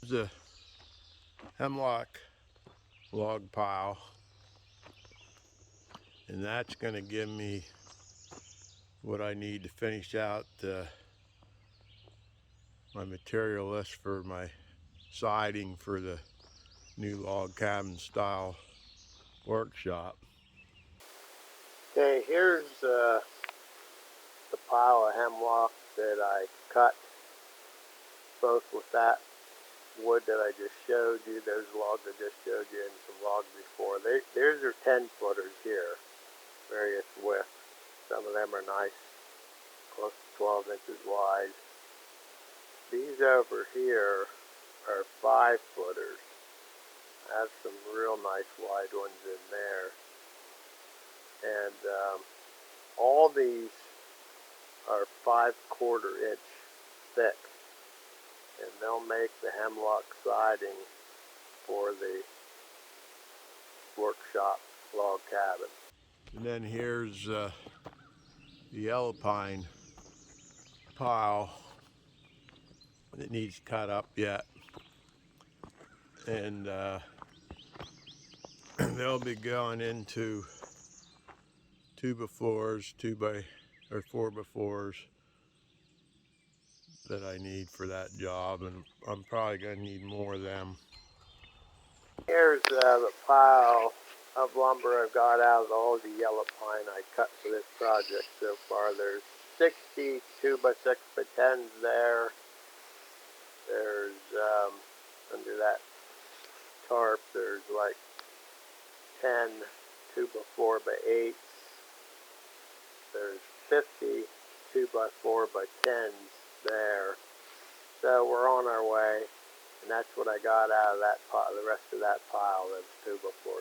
There's a hemlock log pile, and that's going to give me what I need to finish out my material list for my siding for the new log cabin style workshop. Okay, here's the pile of hemlock that I cut, both with that wood that I just showed you, those logs I just showed you, and some logs before. There's are 10 footers here, various widths. Some of them are nice, close to 12 inches wide. These over here are 5 footers. I have some real nice wide ones in there. And all these are 5/4 inch thick. And they'll make the hemlock siding for the workshop log cabin. And then here's the yellow pine pile that needs cut up yet, and they'll be going into 2x4s, 4x4s that I need for that job, and I'm probably going to need more of them. Here's the pile of lumber I've got out of all the yellow pine I cut for this project so far. There's 60 2x6x10s there. There's under that tarp there's like 10 2x4x8s. There's 50 2x4x10s there. So we're on our way, and that's what I got out of that pile, the rest of that pile, that's 2x4